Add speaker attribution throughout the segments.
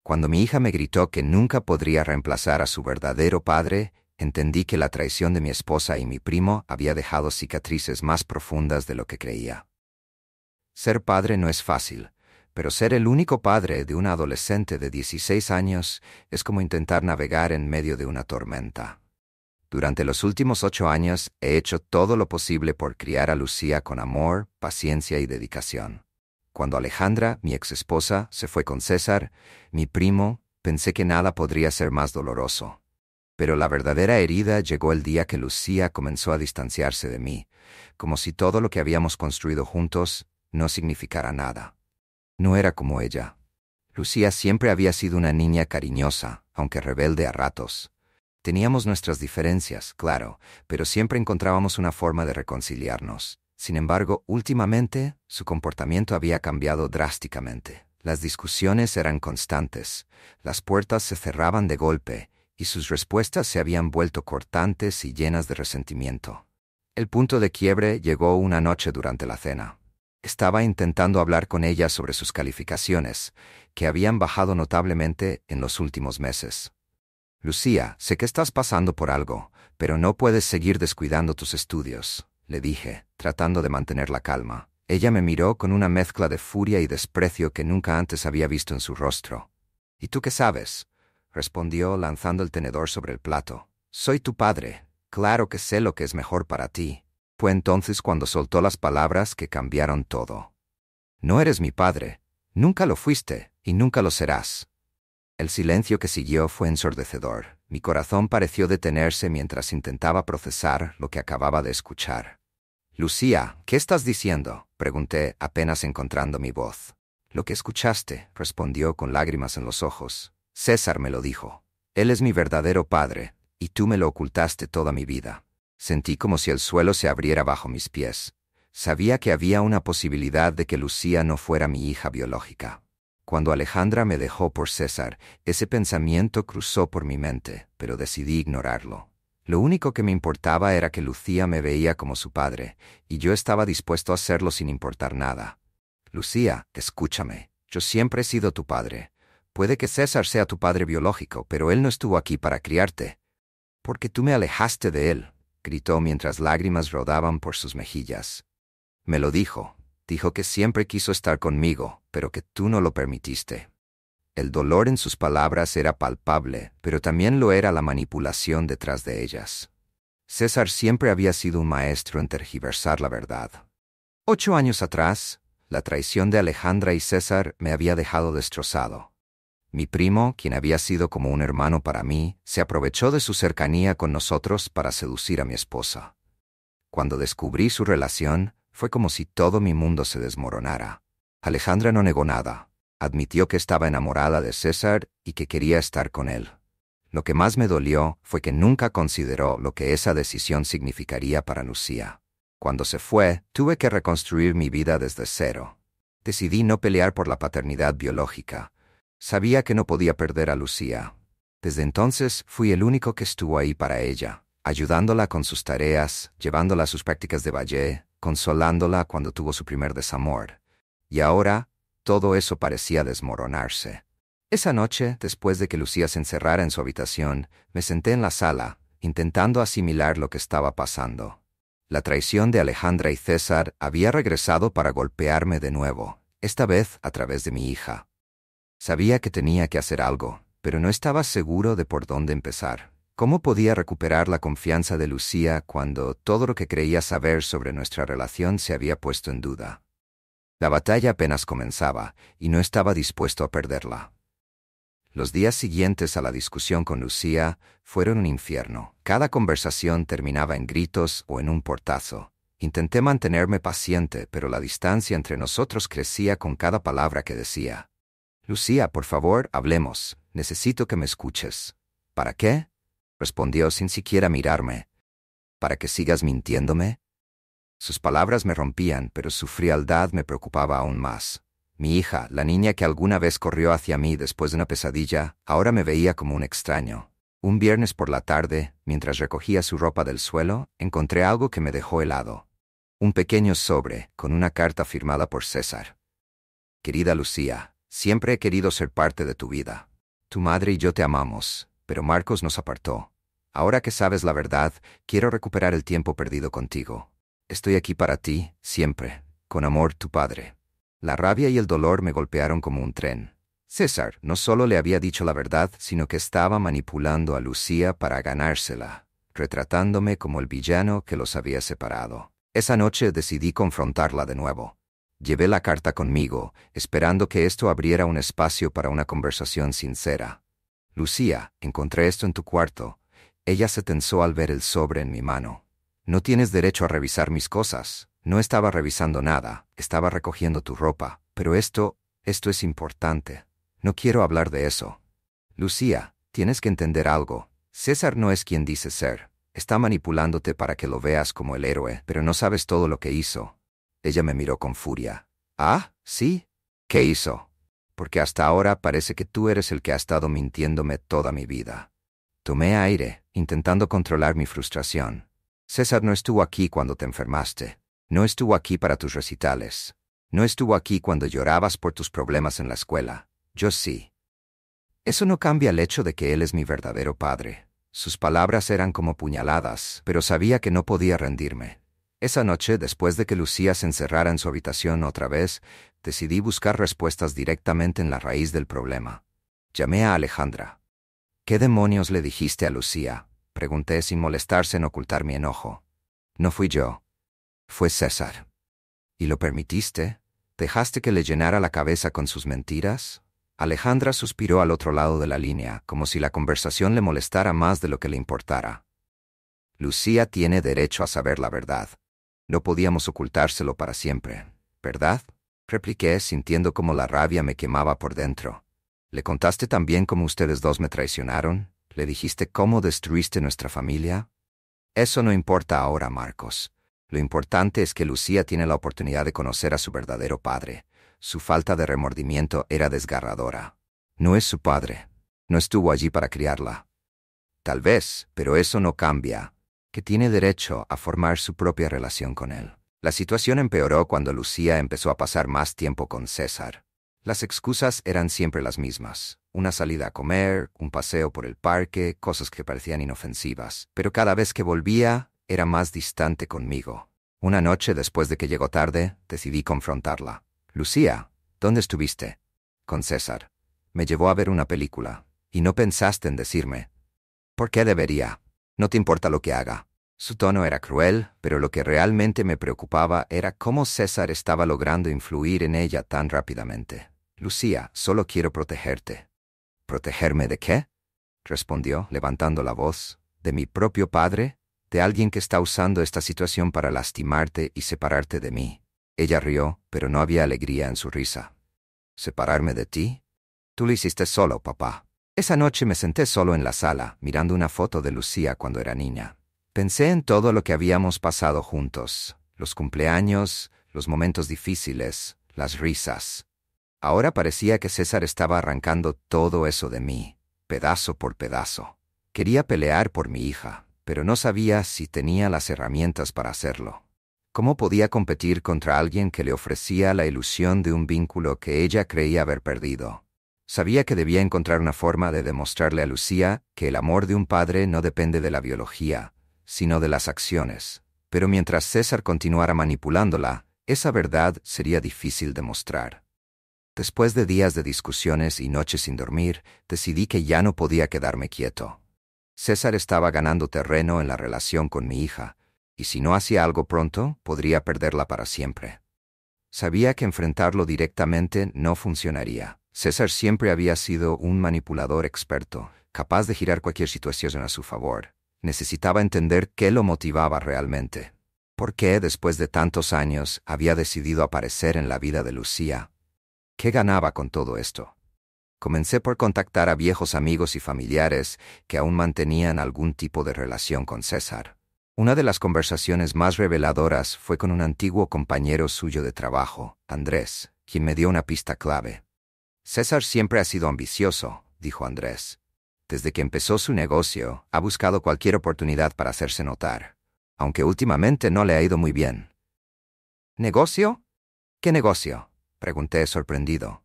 Speaker 1: Cuando mi hija me gritó que nunca podría reemplazar a su verdadero padre, entendí que la traición de mi esposa y mi primo había dejado cicatrices más profundas de lo que creía. Ser padre no es fácil, pero ser el único padre de una adolescente de 16 años es como intentar navegar en medio de una tormenta. Durante los últimos 8 años he hecho todo lo posible por criar a Lucía con amor, paciencia y dedicación. Cuando Alejandra, mi exesposa, se fue con César, mi primo, pensé que nada podría ser más doloroso. Pero la verdadera herida llegó el día que Lucía comenzó a distanciarse de mí, como si todo lo que habíamos construido juntos no significara nada. No era como ella. Lucía siempre había sido una niña cariñosa, aunque rebelde a ratos. Teníamos nuestras diferencias, claro, pero siempre encontrábamos una forma de reconciliarnos. Sin embargo, últimamente, su comportamiento había cambiado drásticamente. Las discusiones eran constantes, las puertas se cerraban de golpe, y sus respuestas se habían vuelto cortantes y llenas de resentimiento. El punto de quiebre llegó una noche durante la cena. Estaba intentando hablar con ella sobre sus calificaciones, que habían bajado notablemente en los últimos meses. «Lucía, sé que estás pasando por algo, pero no puedes seguir descuidando tus estudios», le dije, tratando de mantener la calma. Ella me miró con una mezcla de furia y desprecio que nunca antes había visto en su rostro. «¿Y tú qué sabes?», respondió lanzando el tenedor sobre el plato. «Soy tu padre. Claro que sé lo que es mejor para ti». Fue entonces cuando soltó las palabras que cambiaron todo. «No eres mi padre. Nunca lo fuiste y nunca lo serás». El silencio que siguió fue ensordecedor. Mi corazón pareció detenerse mientras intentaba procesar lo que acababa de escuchar. «Lucía, ¿qué estás diciendo?», pregunté, apenas encontrando mi voz. «Lo que escuchaste», respondió con lágrimas en los ojos. «César me lo dijo. Él es mi verdadero padre, y tú me lo ocultaste toda mi vida». Sentí como si el suelo se abriera bajo mis pies. Sabía que había una posibilidad de que Lucía no fuera mi hija biológica. Cuando Alejandra me dejó por César, ese pensamiento cruzó por mi mente, pero decidí ignorarlo. Lo único que me importaba era que Lucía me veía como su padre, y yo estaba dispuesto a hacerlo sin importar nada. «Lucía, escúchame. Yo siempre he sido tu padre. Puede que César sea tu padre biológico, pero él no estuvo aquí para criarte. Porque tú me alejaste de él», gritó mientras lágrimas rodaban por sus mejillas. Me lo dijo. Dijo que siempre quiso estar conmigo, pero que tú no lo permitiste. El dolor en sus palabras era palpable, pero también lo era la manipulación detrás de ellas. César siempre había sido un maestro en tergiversar la verdad. 8 años atrás, la traición de Alejandra y César me había dejado destrozado. Mi primo, quien había sido como un hermano para mí, se aprovechó de su cercanía con nosotros para seducir a mi esposa. Cuando descubrí su relación, fue como si todo mi mundo se desmoronara. Alejandra no negó nada. Admitió que estaba enamorada de César y que quería estar con él. Lo que más me dolió fue que nunca consideró lo que esa decisión significaría para Lucía. Cuando se fue, tuve que reconstruir mi vida desde cero. Decidí no pelear por la paternidad biológica. Sabía que no podía perder a Lucía. Desde entonces fui el único que estuvo ahí para ella, ayudándola con sus tareas, llevándola a sus prácticas de ballet, consolándola cuando tuvo su primer desamor. Y ahora, todo eso parecía desmoronarse. Esa noche, después de que Lucía se encerrara en su habitación, me senté en la sala, intentando asimilar lo que estaba pasando. La traición de Alejandra y César había regresado para golpearme de nuevo, esta vez a través de mi hija. Sabía que tenía que hacer algo, pero no estaba seguro de por dónde empezar. ¿Cómo podía recuperar la confianza de Lucía cuando todo lo que creía saber sobre nuestra relación se había puesto en duda? La batalla apenas comenzaba, y no estaba dispuesto a perderla. Los días siguientes a la discusión con Lucía fueron un infierno. Cada conversación terminaba en gritos o en un portazo. Intenté mantenerme paciente, pero la distancia entre nosotros crecía con cada palabra que decía. «Lucía, por favor, hablemos. Necesito que me escuches». «¿Para qué?», respondió sin siquiera mirarme. «¿Para que sigas mintiéndome?». Sus palabras me rompían, pero su frialdad me preocupaba aún más. Mi hija, la niña que alguna vez corrió hacia mí después de una pesadilla, ahora me veía como un extraño. Un viernes por la tarde, mientras recogía su ropa del suelo, encontré algo que me dejó helado. Un pequeño sobre, con una carta firmada por César. «Querida Lucía, siempre he querido ser parte de tu vida. Tu madre y yo te amamos, pero Marcos nos apartó. Ahora que sabes la verdad, quiero recuperar el tiempo perdido contigo. Estoy aquí para ti, siempre. Con amor, tu padre. La rabia y el dolor me golpearon como un tren. César no solo le había dicho la verdad, sino que estaba manipulando a Lucía para ganársela, retratándome como el villano que los había separado. Esa noche decidí confrontarla de nuevo. Llevé la carta conmigo, esperando que esto abriera un espacio para una conversación sincera. Lucía, encontré esto en tu cuarto. Ella se tensó al ver el sobre en mi mano. No tienes derecho a revisar mis cosas. No estaba revisando nada, estaba recogiendo tu ropa. Pero esto es importante. No quiero hablar de eso. Lucía, tienes que entender algo. César no es quien dice ser. Está manipulándote para que lo veas como el héroe, pero no sabes todo lo que hizo. Ella me miró con furia. ¿Ah, sí? ¿Qué hizo? Porque hasta ahora parece que tú eres el que ha estado mintiéndome toda mi vida. Tomé aire, intentando controlar mi frustración. César no estuvo aquí cuando te enfermaste. No estuvo aquí para tus recitales. No estuvo aquí cuando llorabas por tus problemas en la escuela. Yo sí. Eso no cambia el hecho de que él es mi verdadero padre. Sus palabras eran como puñaladas, pero sabía que no podía rendirme. Esa noche, después de que Lucía se encerrara en su habitación otra vez, decidí buscar respuestas directamente en la raíz del problema. Llamé a Alejandra. ¿Qué demonios le dijiste a Lucía? Pregunté sin molestarse en ocultar mi enojo. No fui yo. Fue César. ¿Y lo permitiste? ¿Dejaste que le llenara la cabeza con sus mentiras? Alejandra suspiró al otro lado de la línea, como si la conversación le molestara más de lo que le importara. Lucía tiene derecho a saber la verdad. No podíamos ocultárselo para siempre, ¿verdad? Repliqué, sintiendo como la rabia me quemaba por dentro. ¿Le contaste también cómo ustedes dos me traicionaron? ¿Le dijiste cómo destruiste nuestra familia? Eso no importa ahora, Marcos. Lo importante es que Lucía tiene la oportunidad de conocer a su verdadero padre. Su falta de remordimiento era desgarradora. No es su padre. No estuvo allí para criarla. Tal vez, pero eso no cambia, que tiene derecho a formar su propia relación con él. La situación empeoró cuando Lucía empezó a pasar más tiempo con César. Las excusas eran siempre las mismas. Una salida a comer, un paseo por el parque, cosas que parecían inofensivas. Pero cada vez que volvía, era más distante conmigo. Una noche después de que llegó tarde, decidí confrontarla. Lucía, ¿dónde estuviste? Con César. Me llevó a ver una película. Y no pensaste en decirme. ¿Por qué debería? No te importa lo que haga. Su tono era cruel, pero lo que realmente me preocupaba era cómo César estaba logrando influir en ella tan rápidamente. Lucía, solo quiero protegerte. ¿Protegerme de qué? Respondió, levantando la voz. ¿De mi propio padre? ¿De alguien que está usando esta situación para lastimarte y separarte de mí? Ella rió, pero no había alegría en su risa. ¿Separarme de ti? Tú lo hiciste solo, papá. Esa noche me senté solo en la sala, mirando una foto de Lucía cuando era niña. Pensé en todo lo que habíamos pasado juntos, los cumpleaños, los momentos difíciles, las risas. Ahora parecía que César estaba arrancando todo eso de mí, pedazo por pedazo. Quería pelear por mi hija, pero no sabía si tenía las herramientas para hacerlo. ¿Cómo podía competir contra alguien que le ofrecía la ilusión de un vínculo que ella creía haber perdido? Sabía que debía encontrar una forma de demostrarle a Lucía que el amor de un padre no depende de la biología, sino de las acciones. Pero mientras César continuara manipulándola, esa verdad sería difícil de mostrar. Después de días de discusiones y noches sin dormir, decidí que ya no podía quedarme quieto. César estaba ganando terreno en la relación con mi hija, y si no hacía algo pronto, podría perderla para siempre. Sabía que enfrentarlo directamente no funcionaría. César siempre había sido un manipulador experto, capaz de girar cualquier situación a su favor. Necesitaba entender qué lo motivaba realmente. ¿Por qué, después de tantos años, había decidido aparecer en la vida de Lucía? ¿Qué ganaba con todo esto? Comencé por contactar a viejos amigos y familiares que aún mantenían algún tipo de relación con César. Una de las conversaciones más reveladoras fue con un antiguo compañero suyo de trabajo, Andrés, quien me dio una pista clave. César siempre ha sido ambicioso, dijo Andrés. Desde que empezó su negocio, ha buscado cualquier oportunidad para hacerse notar, aunque últimamente no le ha ido muy bien. ¿Negocio? ¿Qué negocio?, pregunté sorprendido.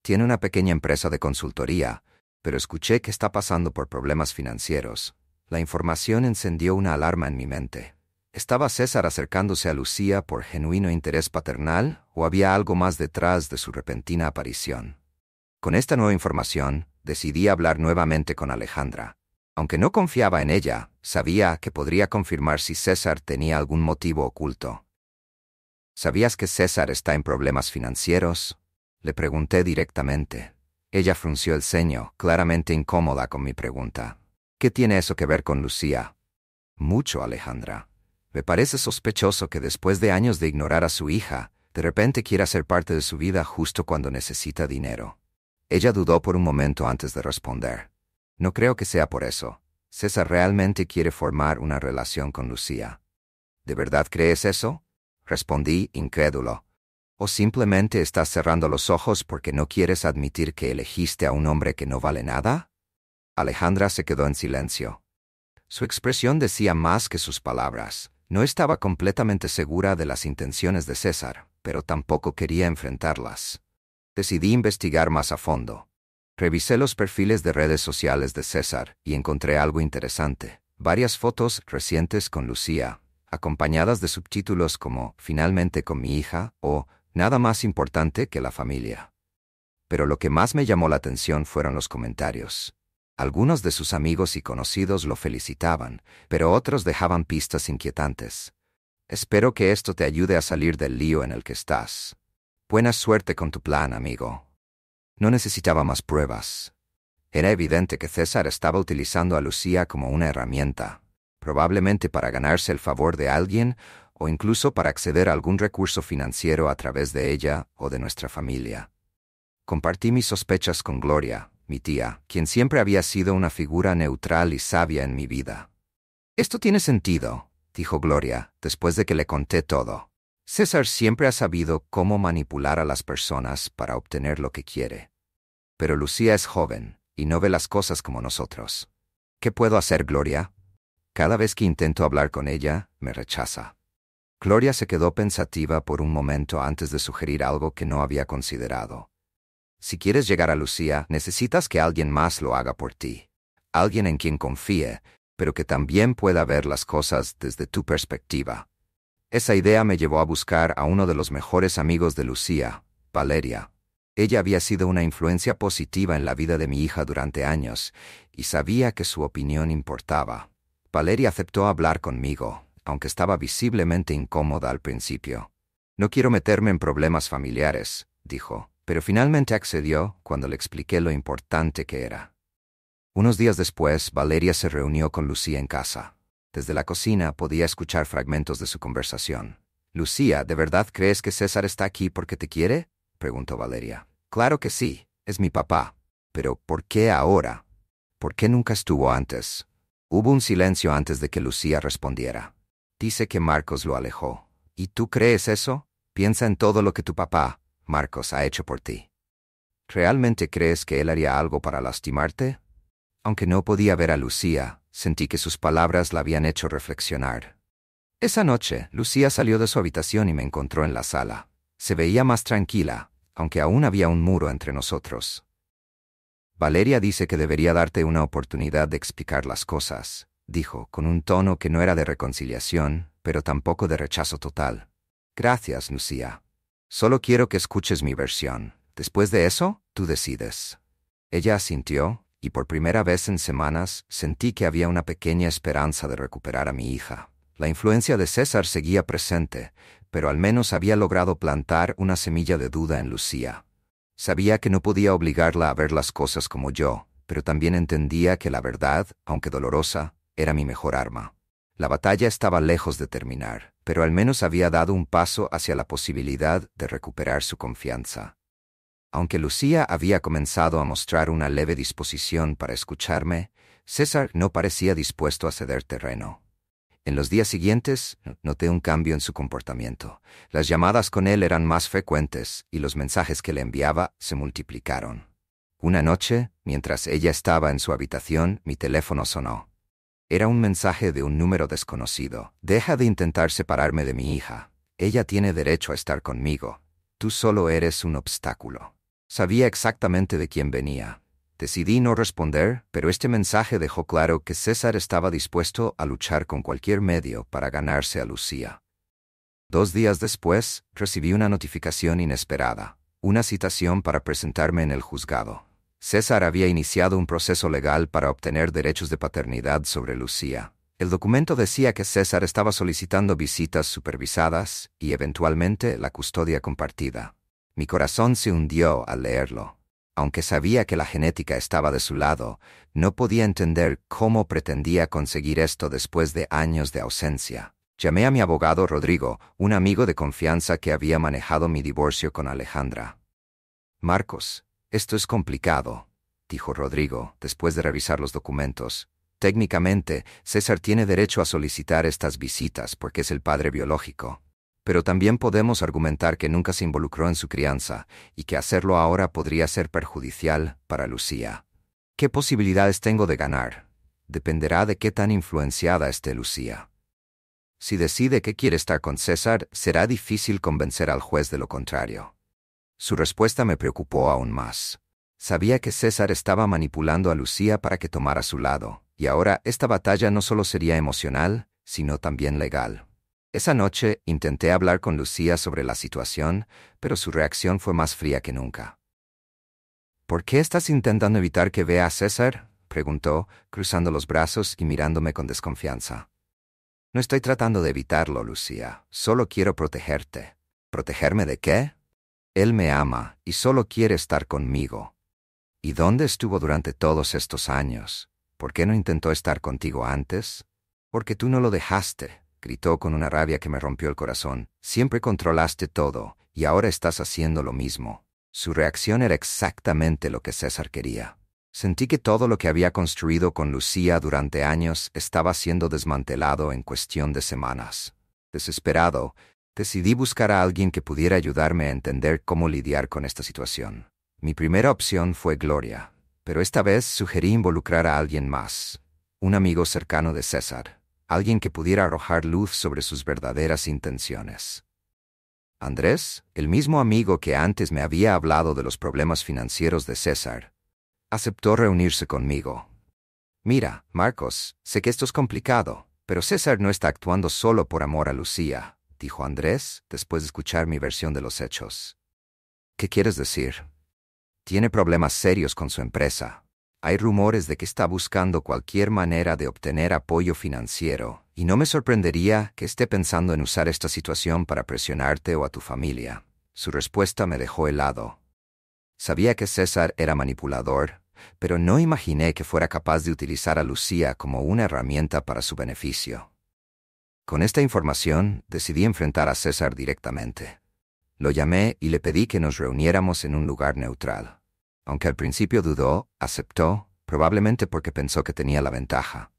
Speaker 1: Tiene una pequeña empresa de consultoría, pero escuché que está pasando por problemas financieros. La información encendió una alarma en mi mente. ¿Estaba César acercándose a Lucía por genuino interés paternal o había algo más detrás de su repentina aparición? Con esta nueva información, decidí hablar nuevamente con Alejandra. Aunque no confiaba en ella, sabía que podría confirmar si César tenía algún motivo oculto. ¿Sabías que César está en problemas financieros? Le pregunté directamente. Ella frunció el ceño, claramente incómoda con mi pregunta. ¿Qué tiene eso que ver con Lucía? Mucho, Alejandra. Me parece sospechoso que después de años de ignorar a su hija, de repente quiera ser parte de su vida justo cuando necesita dinero. Ella dudó por un momento antes de responder. No creo que sea por eso. César realmente quiere formar una relación con Lucía. ¿De verdad crees eso? Respondí, incrédulo. ¿O simplemente estás cerrando los ojos porque no quieres admitir que elegiste a un hombre que no vale nada? Alejandra se quedó en silencio. Su expresión decía más que sus palabras. No estaba completamente segura de las intenciones de César, pero tampoco quería enfrentarlas. Decidí investigar más a fondo. Revisé los perfiles de redes sociales de César y encontré algo interesante. Varias fotos recientes con Lucía, acompañadas de subtítulos como «Finalmente con mi hija» o «Nada más importante que la familia». Pero lo que más me llamó la atención fueron los comentarios. Algunos de sus amigos y conocidos lo felicitaban, pero otros dejaban pistas inquietantes. Espero que esto te ayude a salir del lío en el que estás. Buena suerte con tu plan, amigo. No necesitaba más pruebas. Era evidente que César estaba utilizando a Lucía como una herramienta, probablemente para ganarse el favor de alguien o incluso para acceder a algún recurso financiero a través de ella o de nuestra familia. Compartí mis sospechas con Gloria, mi tía, quien siempre había sido una figura neutral y sabia en mi vida. «Esto tiene sentido», dijo Gloria, después de que le conté todo. «César siempre ha sabido cómo manipular a las personas para obtener lo que quiere. Pero Lucía es joven y no ve las cosas como nosotros. ¿Qué puedo hacer, Gloria? Cada vez que intento hablar con ella, me rechaza». Gloria se quedó pensativa por un momento antes de sugerir algo que no había considerado. «Si quieres llegar a Lucía, necesitas que alguien más lo haga por ti. Alguien en quien confíe, pero que también pueda ver las cosas desde tu perspectiva». Esa idea me llevó a buscar a uno de los mejores amigos de Lucía, Valeria. Ella había sido una influencia positiva en la vida de mi hija durante años, y sabía que su opinión importaba. Valeria aceptó hablar conmigo, aunque estaba visiblemente incómoda al principio. «No quiero meterme en problemas familiares», dijo, pero finalmente accedió cuando le expliqué lo importante que era. Unos días después, Valeria se reunió con Lucía en casa. Desde la cocina podía escuchar fragmentos de su conversación. «Lucía, ¿de verdad crees que César está aquí porque te quiere?», preguntó Valeria. «Claro que sí, es mi papá. Pero ¿por qué ahora? ¿Por qué nunca estuvo antes?» Hubo un silencio antes de que Lucía respondiera. «Dice que Marcos lo alejó. ¿Y tú crees eso? Piensa en todo lo que tu papá, Marcos, ha hecho por ti. ¿Realmente crees que él haría algo para lastimarte?» Aunque no podía ver a Lucía, sentí que sus palabras la habían hecho reflexionar. Esa noche, Lucía salió de su habitación y me encontró en la sala. Se veía más tranquila, aunque aún había un muro entre nosotros. «Valeria dice que debería darte una oportunidad de explicar las cosas», dijo, con un tono que no era de reconciliación, pero tampoco de rechazo total. «Gracias, Lucía. Solo quiero que escuches mi versión. Después de eso, tú decides». Ella asintió, y por primera vez en semanas sentí que había una pequeña esperanza de recuperar a mi hija. La influencia de César seguía presente, pero al menos había logrado plantar una semilla de duda en Lucía. Sabía que no podía obligarla a ver las cosas como yo, pero también entendía que la verdad, aunque dolorosa, era mi mejor arma. La batalla estaba lejos de terminar, pero al menos había dado un paso hacia la posibilidad de recuperar su confianza. Aunque Lucía había comenzado a mostrar una leve disposición para escucharme, César no parecía dispuesto a ceder terreno. En los días siguientes, noté un cambio en su comportamiento. Las llamadas con él eran más frecuentes y los mensajes que le enviaba se multiplicaron. Una noche, mientras ella estaba en su habitación, mi teléfono sonó. Era un mensaje de un número desconocido. «Deja de intentar separarme de mi hija. Ella tiene derecho a estar conmigo. Tú solo eres un obstáculo». Sabía exactamente de quién venía. Decidí no responder, pero este mensaje dejó claro que César estaba dispuesto a luchar con cualquier medio para ganarse a Lucía. 2 días después, recibí una notificación inesperada, una citación para presentarme en el juzgado. César había iniciado un proceso legal para obtener derechos de paternidad sobre Lucía. El documento decía que César estaba solicitando visitas supervisadas y, eventualmente, la custodia compartida. Mi corazón se hundió al leerlo. Aunque sabía que la genética estaba de su lado, no podía entender cómo pretendía conseguir esto después de años de ausencia. Llamé a mi abogado Rodrigo, un amigo de confianza que había manejado mi divorcio con Alejandra. «Marcos, esto es complicado», dijo Rodrigo, después de revisar los documentos. «Técnicamente, César tiene derecho a solicitar estas visitas porque es el padre biológico. Pero también podemos argumentar que nunca se involucró en su crianza y que hacerlo ahora podría ser perjudicial para Lucía. ¿Qué posibilidades tengo de ganar? Dependerá de qué tan influenciada esté Lucía. Si decide que quiere estar con César, será difícil convencer al juez de lo contrario». Su respuesta me preocupó aún más. Sabía que César estaba manipulando a Lucía para que tomara su lado, y ahora esta batalla no solo sería emocional, sino también legal. Esa noche intenté hablar con Lucía sobre la situación, pero su reacción fue más fría que nunca. «¿Por qué estás intentando evitar que vea a César?», preguntó, cruzando los brazos y mirándome con desconfianza. «No estoy tratando de evitarlo, Lucía. Solo quiero protegerte». «¿Protegerme de qué?» «Él me ama y solo quiere estar conmigo». «¿Y dónde estuvo durante todos estos años? ¿Por qué no intentó estar contigo antes?» «Porque tú no lo dejaste», gritó con una rabia que me rompió el corazón. «Siempre controlaste todo, y ahora estás haciendo lo mismo». Su reacción era exactamente lo que César quería. Sentí que todo lo que había construido con Lucía durante años estaba siendo desmantelado en cuestión de semanas. Desesperado, decidí buscar a alguien que pudiera ayudarme a entender cómo lidiar con esta situación. Mi primera opción fue Gloria, pero esta vez sugerí involucrar a alguien más, un amigo cercano de César. Alguien que pudiera arrojar luz sobre sus verdaderas intenciones. Andrés, el mismo amigo que antes me había hablado de los problemas financieros de César, aceptó reunirse conmigo. «Mira, Marcos, sé que esto es complicado, pero César no está actuando solo por amor a Lucía», dijo Andrés, después de escuchar mi versión de los hechos. «¿Qué quieres decir?» «Tiene problemas serios con su empresa. Hay rumores de que está buscando cualquier manera de obtener apoyo financiero, y no me sorprendería que esté pensando en usar esta situación para presionarte o a tu familia». Su respuesta me dejó helado. Sabía que César era manipulador, pero no imaginé que fuera capaz de utilizar a Lucía como una herramienta para su beneficio. Con esta información, decidí enfrentar a César directamente. Lo llamé y le pedí que nos reuniéramos en un lugar neutral. Aunque al principio dudó, aceptó, probablemente porque pensó que tenía la ventaja.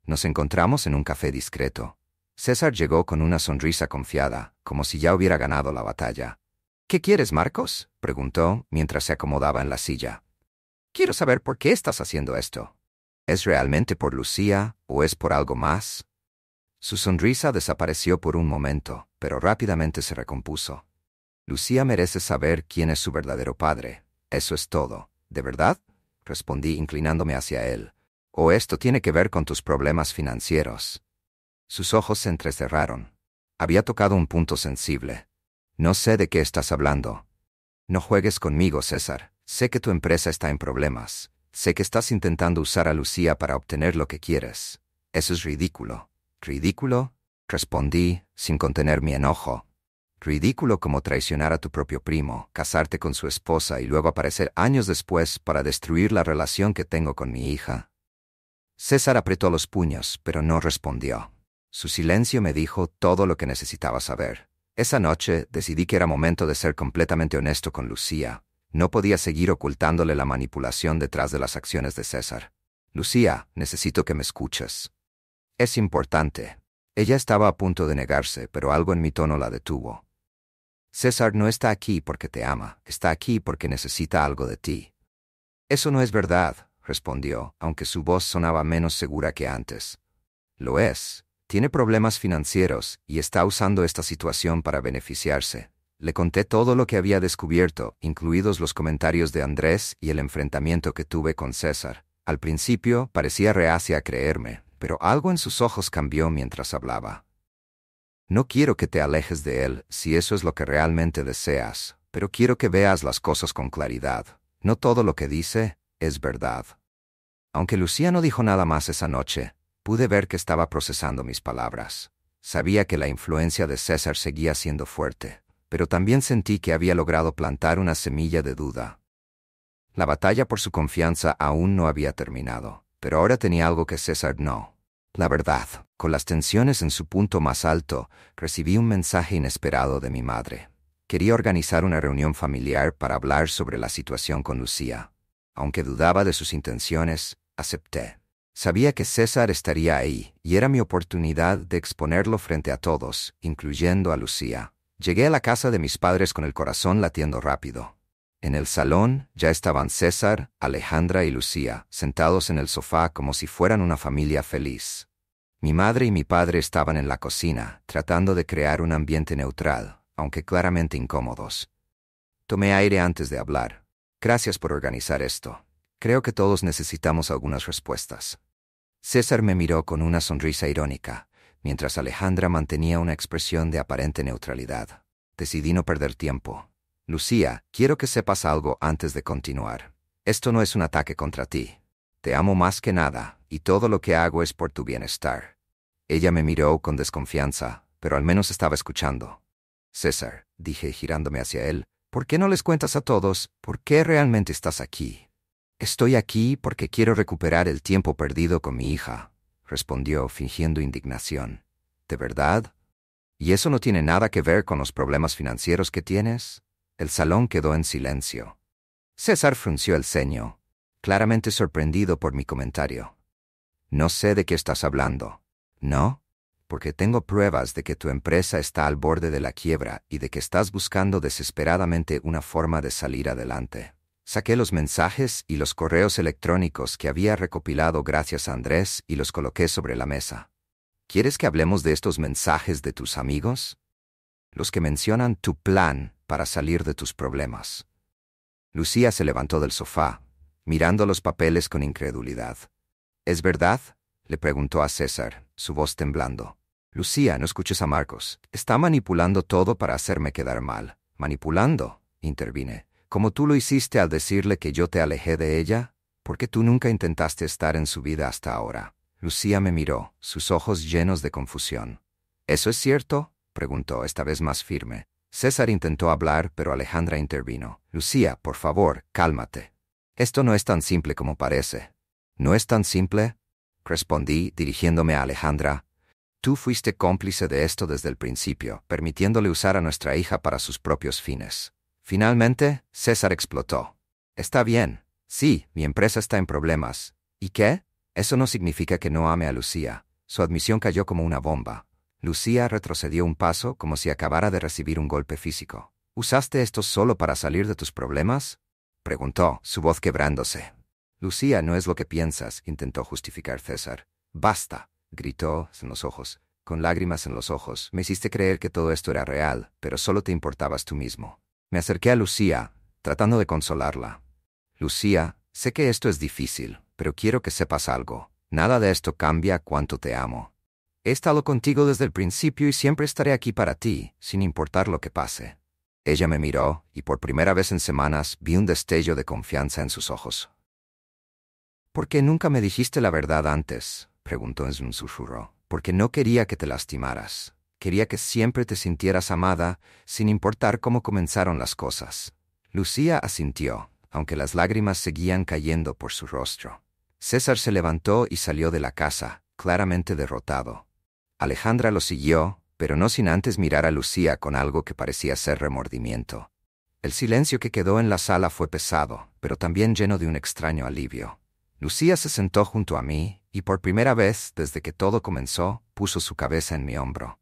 Speaker 1: Nos encontramos en un café discreto. César llegó con una sonrisa confiada, como si ya hubiera ganado la batalla. «¿Qué quieres, Marcos?», preguntó, mientras se acomodaba en la silla. «Quiero saber por qué estás haciendo esto. ¿Es realmente por Lucía o es por algo más?» Su sonrisa desapareció por un momento, pero rápidamente se recompuso. «Lucía merece saber quién es su verdadero padre. Eso es todo. ¿De verdad?», respondí inclinándome hacia él. «¿O esto tiene que ver con tus problemas financieros?». Sus ojos se entrecerraron. Había tocado un punto sensible. «No sé de qué estás hablando». «No juegues conmigo, César. Sé que tu empresa está en problemas. Sé que estás intentando usar a Lucía para obtener lo que quieres. Eso es ridículo». «¿Ridículo?», respondí, sin contener mi enojo. «Ridículo como traicionar a tu propio primo, casarte con su esposa y luego aparecer años después para destruir la relación que tengo con mi hija». César apretó los puños, pero no respondió. Su silencio me dijo todo lo que necesitaba saber. Esa noche decidí que era momento de ser completamente honesto con Lucía. No podía seguir ocultándole la manipulación detrás de las acciones de César. «Lucía, necesito que me escuches. Es importante». Ella estaba a punto de negarse, pero algo en mi tono la detuvo. «César no está aquí porque te ama, está aquí porque necesita algo de ti». «Eso no es verdad», respondió, aunque su voz sonaba menos segura que antes. «Lo es. Tiene problemas financieros y está usando esta situación para beneficiarse. Le conté todo lo que había descubierto, incluidos los comentarios de Andrés y el enfrentamiento que tuve con César. Al principio parecía reacia a creerme, pero algo en sus ojos cambió mientras hablaba. No quiero que te alejes de él si eso es lo que realmente deseas, pero quiero que veas las cosas con claridad. No todo lo que dice es verdad. Aunque Lucía no dijo nada más esa noche, pude ver que estaba procesando mis palabras. Sabía que la influencia de César seguía siendo fuerte, pero también sentí que había logrado plantar una semilla de duda. La batalla por su confianza aún no había terminado, pero ahora tenía algo que César no. La verdad, con las tensiones en su punto más alto, recibí un mensaje inesperado de mi madre. Quería organizar una reunión familiar para hablar sobre la situación con Lucía. Aunque dudaba de sus intenciones, acepté. Sabía que César estaría ahí, y era mi oportunidad de exponerlo frente a todos, incluyendo a Lucía. Llegué a la casa de mis padres con el corazón latiendo rápido. En el salón ya estaban César, Alejandra y Lucía, sentados en el sofá como si fueran una familia feliz. Mi madre y mi padre estaban en la cocina, tratando de crear un ambiente neutral, aunque claramente incómodos. Tomé aire antes de hablar. Gracias por organizar esto. Creo que todos necesitamos algunas respuestas. César me miró con una sonrisa irónica, mientras Alejandra mantenía una expresión de aparente neutralidad. Decidí no perder tiempo. Lucía, quiero que sepas algo antes de continuar. Esto no es un ataque contra ti. Te amo más que nada, y todo lo que hago es por tu bienestar. Ella me miró con desconfianza, pero al menos estaba escuchando. César, dije girándome hacia él, ¿por qué no les cuentas a todos por qué realmente estás aquí? Estoy aquí porque quiero recuperar el tiempo perdido con mi hija, respondió fingiendo indignación. ¿De verdad? ¿Y eso no tiene nada que ver con los problemas financieros que tienes? El salón quedó en silencio. César frunció el ceño, claramente sorprendido por mi comentario. No sé de qué estás hablando. ¿No? Porque tengo pruebas de que tu empresa está al borde de la quiebra y de que estás buscando desesperadamente una forma de salir adelante. Saqué los mensajes y los correos electrónicos que había recopilado gracias a Andrés y los coloqué sobre la mesa. ¿Quieres que hablemos de estos mensajes de tus amigos? Los que mencionan tu plan para salir de tus problemas. Lucía se levantó del sofá, mirando los papeles con incredulidad. ¿Es verdad?, le preguntó a César, su voz temblando. Lucía, no escuches a Marcos. Está manipulando todo para hacerme quedar mal. ¿Manipulando?, intervine. ¿Como tú lo hiciste al decirle que yo te alejé de ella? ¿Por qué tú nunca intentaste estar en su vida hasta ahora? Lucía me miró, sus ojos llenos de confusión. ¿Eso es cierto?, preguntó, esta vez más firme. César intentó hablar, pero Alejandra intervino. Lucía, por favor, cálmate. Esto no es tan simple como parece. ¿No es tan simple?, respondí, dirigiéndome a Alejandra. Tú fuiste cómplice de esto desde el principio, permitiéndole usar a nuestra hija para sus propios fines. Finalmente, César explotó. Está bien. Sí, mi empresa está en problemas. ¿Y qué? Eso no significa que no ame a Lucía. Su admisión cayó como una bomba. Lucía retrocedió un paso como si acabara de recibir un golpe físico. ¿Usaste esto solo para salir de tus problemas?, preguntó, su voz quebrándose. Lucía, no es lo que piensas, intentó justificar César. Basta, gritó en los ojos, con lágrimas en los ojos. Me hiciste creer que todo esto era real, pero solo te importabas tú mismo. Me acerqué a Lucía, tratando de consolarla. Lucía, sé que esto es difícil, pero quiero que sepas algo. Nada de esto cambia cuánto te amo. He estado contigo desde el principio y siempre estaré aquí para ti, sin importar lo que pase. Ella me miró, y por primera vez en semanas vi un destello de confianza en sus ojos. ¿Por qué nunca me dijiste la verdad antes?, preguntó en un susurro. Porque no quería que te lastimaras. Quería que siempre te sintieras amada, sin importar cómo comenzaron las cosas. Lucía asintió, aunque las lágrimas seguían cayendo por su rostro. César se levantó y salió de la casa, claramente derrotado. Alejandra lo siguió, pero no sin antes mirar a Lucía con algo que parecía ser remordimiento. El silencio que quedó en la sala fue pesado, pero también lleno de un extraño alivio. Lucía se sentó junto a mí, y por primera vez, desde que todo comenzó, puso su cabeza en mi hombro.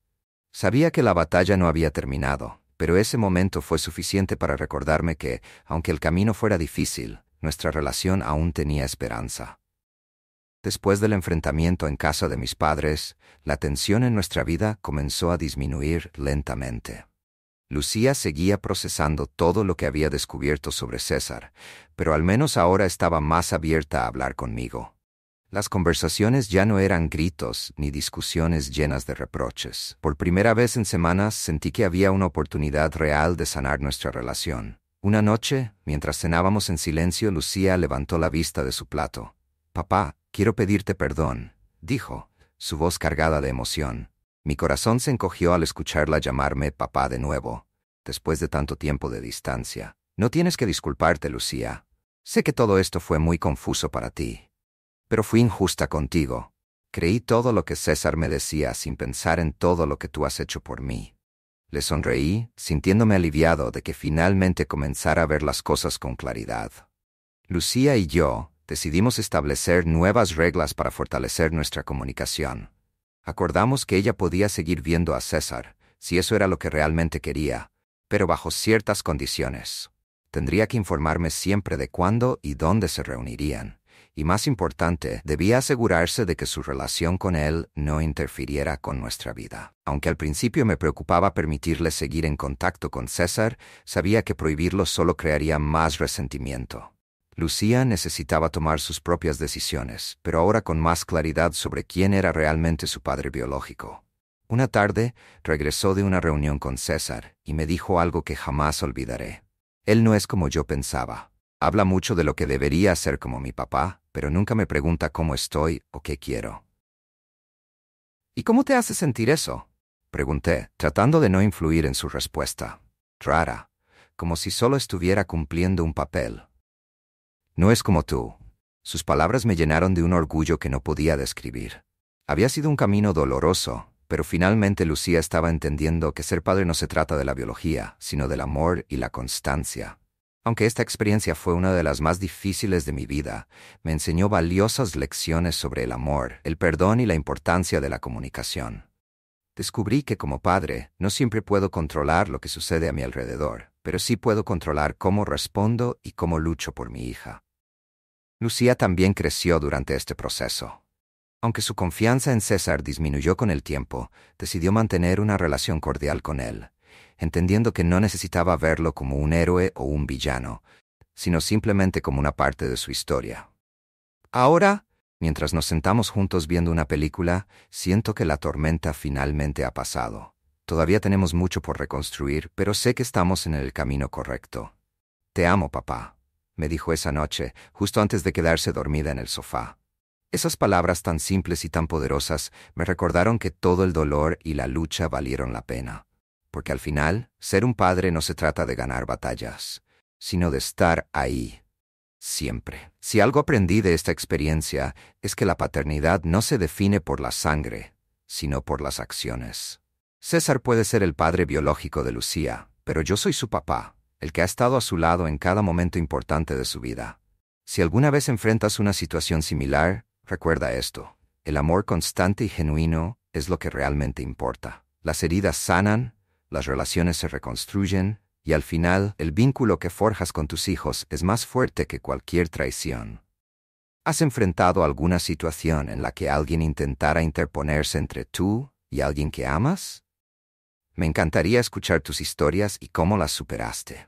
Speaker 1: Sabía que la batalla no había terminado, pero ese momento fue suficiente para recordarme que, aunque el camino fuera difícil, nuestra relación aún tenía esperanza. Después del enfrentamiento en casa de mis padres, la tensión en nuestra vida comenzó a disminuir lentamente. Lucía seguía procesando todo lo que había descubierto sobre César, pero al menos ahora estaba más abierta a hablar conmigo. Las conversaciones ya no eran gritos ni discusiones llenas de reproches. Por primera vez en semanas sentí que había una oportunidad real de sanar nuestra relación. Una noche, mientras cenábamos en silencio, Lucía levantó la vista de su plato. «Papá, quiero pedirte perdón», dijo, su voz cargada de emoción. Mi corazón se encogió al escucharla llamarme papá de nuevo, después de tanto tiempo de distancia. «No tienes que disculparte, Lucía. Sé que todo esto fue muy confuso para ti. Pero fui injusta contigo. Creí todo lo que César me decía sin pensar en todo lo que tú has hecho por mí». Le sonreí, sintiéndome aliviado de que finalmente comenzara a ver las cosas con claridad. Lucía y yo decidimos establecer nuevas reglas para fortalecer nuestra comunicación. Acordamos que ella podía seguir viendo a César, si eso era lo que realmente quería, pero bajo ciertas condiciones. Tendría que informarme siempre de cuándo y dónde se reunirían. Y más importante, debía asegurarse de que su relación con él no interfiriera con nuestra vida. Aunque al principio me preocupaba permitirle seguir en contacto con César, sabía que prohibirlo solo crearía más resentimiento. Lucía necesitaba tomar sus propias decisiones, pero ahora con más claridad sobre quién era realmente su padre biológico. Una tarde, regresó de una reunión con César y me dijo algo que jamás olvidaré. Él no es como yo pensaba. Habla mucho de lo que debería ser como mi papá, pero nunca me pregunta cómo estoy o qué quiero. «¿Y cómo te hace sentir eso?», pregunté, tratando de no influir en su respuesta. Rara, como si solo estuviera cumpliendo un papel. «No es como tú». Sus palabras me llenaron de un orgullo que no podía describir. Había sido un camino doloroso, pero finalmente Lucía estaba entendiendo que ser padre no se trata de la biología, sino del amor y la constancia. Aunque esta experiencia fue una de las más difíciles de mi vida, me enseñó valiosas lecciones sobre el amor, el perdón y la importancia de la comunicación. Descubrí que como padre no siempre puedo controlar lo que sucede a mi alrededor, pero sí puedo controlar cómo respondo y cómo lucho por mi hija. Lucía también creció durante este proceso. Aunque su confianza en César disminuyó con el tiempo, decidió mantener una relación cordial con él, entendiendo que no necesitaba verlo como un héroe o un villano, sino simplemente como una parte de su historia. Ahora, mientras nos sentamos juntos viendo una película, siento que la tormenta finalmente ha pasado. Todavía tenemos mucho por reconstruir, pero sé que estamos en el camino correcto. «Te amo, papá», me dijo esa noche, justo antes de quedarse dormida en el sofá. Esas palabras tan simples y tan poderosas me recordaron que todo el dolor y la lucha valieron la pena. Porque al final, ser un padre no se trata de ganar batallas, sino de estar ahí, siempre. Si algo aprendí de esta experiencia es que la paternidad no se define por la sangre, sino por las acciones. César puede ser el padre biológico de Lucía, pero yo soy su papá, el que ha estado a su lado en cada momento importante de su vida. Si alguna vez enfrentas una situación similar, recuerda esto: el amor constante y genuino es lo que realmente importa. Las heridas sanan, las relaciones se reconstruyen, y al final, el vínculo que forjas con tus hijos es más fuerte que cualquier traición. ¿Has enfrentado alguna situación en la que alguien intentara interponerse entre tú y alguien que amas? Me encantaría escuchar tus historias y cómo las superaste.